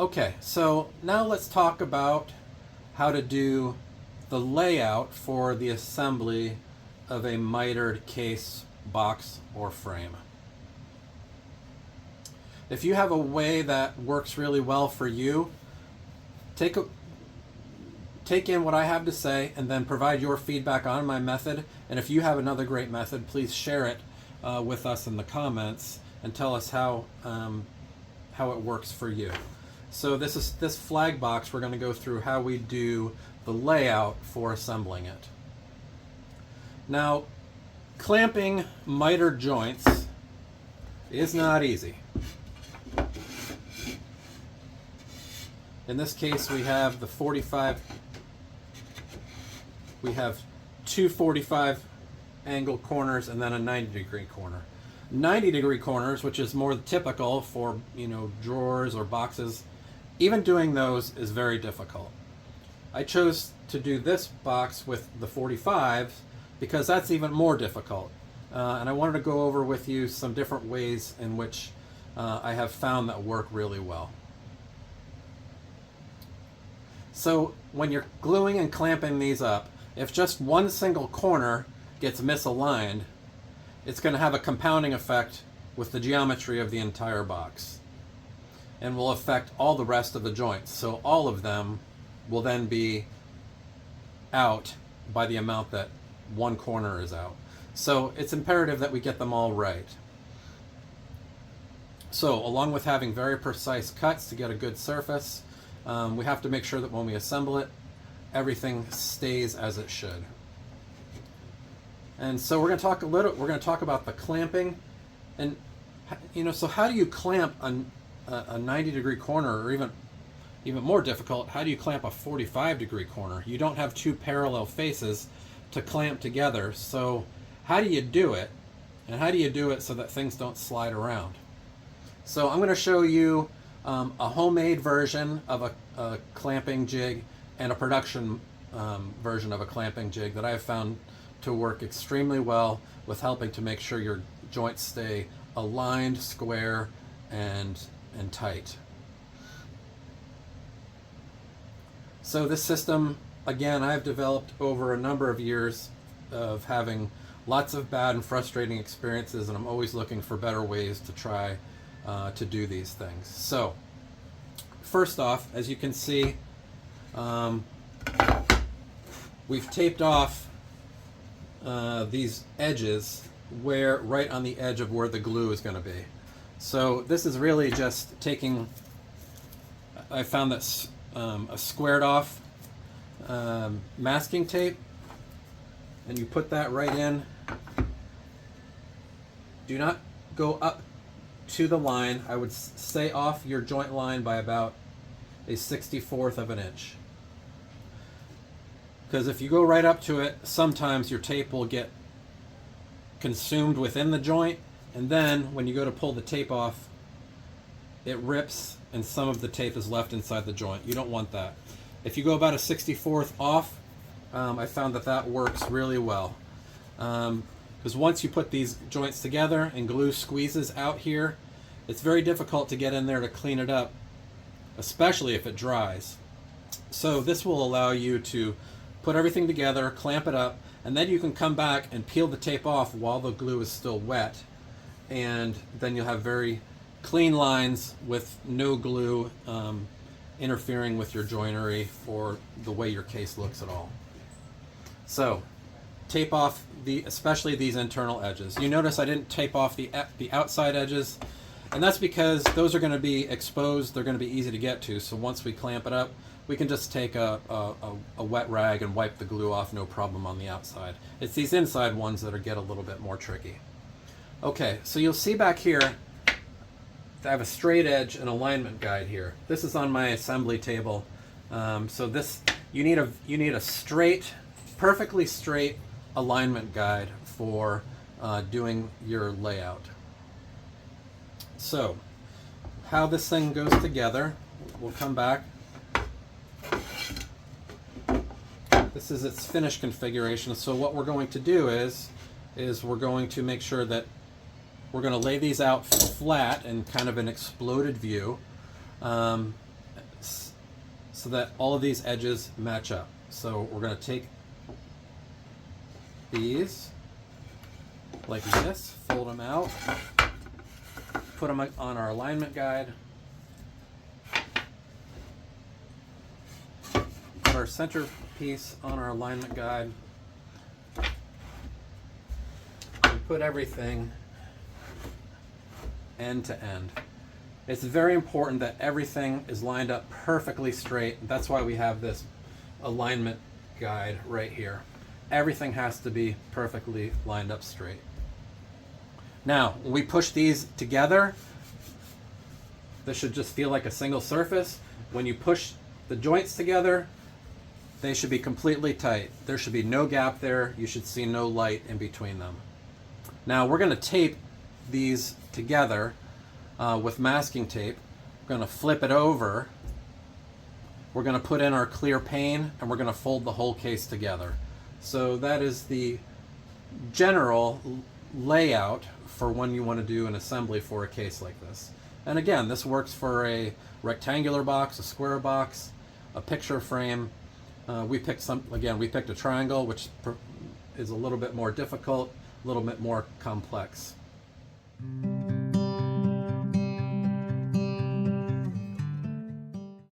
Okay, so now let's talk about how to do the layout for the assembly of a mitered case, box, or frame. If you have a way that works really well for you, take in what I have to say and then provide your feedback on my method. And if you have another great method, please share it with us in the comments and tell us how it works for you. So this flag box, we're going to go through how we do the layout for assembling it. Now, clamping miter joints is not easy. In this case, we have the 45. We have two 45 angle corners and then a 90-degree corner. 90-degree corners, which is more typical for, drawers or boxes, even doing those is very difficult. I chose to do this box with the 45s because that's even more difficult. And I wanted to go over with you some different ways in which I have found that work really well. So when you're gluing and clamping these up, if just one single corner gets misaligned, it's going to have a compounding effect with the geometry of the entire box and will affect all the rest of the joints. So all of them will then be out by the amount that one corner is out. So it's imperative that we get them all right. So along with having very precise cuts to get a good surface, we have to make sure that when we assemble it, everything stays as it should. And so we're going to talk about the clamping, and so how do you clamp a 90-degree corner, or even more difficult, how do you clamp a 45-degree corner? You don't have two parallel faces to clamp together. So how do you do it? And how do you do it so that things don't slide around? So I'm going to show you a homemade version of a clamping jig and a production version of a clamping jig that I have found to work extremely well with helping to make sure your joints stay aligned, square, and tight. So this system, again, I've developed over a number of years of having lots of bad and frustrating experiences, and I'm always looking for better ways to try to do these things. So first off, as you can see, we've taped off these edges right on the edge of where the glue is going to be. So this is really just taking, I found that a squared off masking tape, and you put that right in. Do not go up to the line. I would stay off your joint line by about a 64th of an inch. Because if you go right up to it, sometimes your tape will get consumed within the joint, and then when you go to pull the tape off, it rips and some of the tape is left inside the joint. You don't want that. If you go about a 64th off, I found that works really well. Because once you put these joints together and glue squeezes out here, it's very difficult to get in there to clean it up, especially if it dries. So this will allow you to put everything together, clamp it up, and then you can come back and peel the tape off while the glue is still wet, and then you'll have very clean lines with no glue interfering with your joinery or the way your case looks at all. So tape off especially these internal edges. You notice I didn't tape off the outside edges, and that's because those are going to be exposed. They're going to be easy to get to. So once we clamp it up, we can just take a wet rag and wipe the glue off, no problem, on the outside. It's these inside ones that get a little bit more tricky. Okay, so you'll see back here, I have a straight edge and alignment guide here. This is on my assembly table. So this, you need a straight, perfectly straight alignment guide for doing your layout. So how this thing goes together, we'll come back. This is its finished configuration. So what we're going to do is we're going to make sure that we're going to lay these out flat in kind of an exploded view. And so that all of these edges match up. So we're going to take these like this, fold them out, put them on our alignment guide, put our center piece on our alignment guide, and put everything end to end. It's very important that everything is lined up perfectly straight. That's why we have this alignment guide right here. Everything has to be perfectly lined up straight. Now, when we push these together, this should just feel like a single surface. When you push the joints together, they should be completely tight. There should be no gap there. You should see no light in between them. Now, we're going to tape these together with masking tape. We're going to flip it over. We're going to put in our clear pane, and we're going to fold the whole case together. So that is the general layout for when you want to do an assembly for a case like this. And again, this works for a rectangular box, a square box, a picture frame. We picked a triangle, which is a little bit more difficult, a little bit more complex.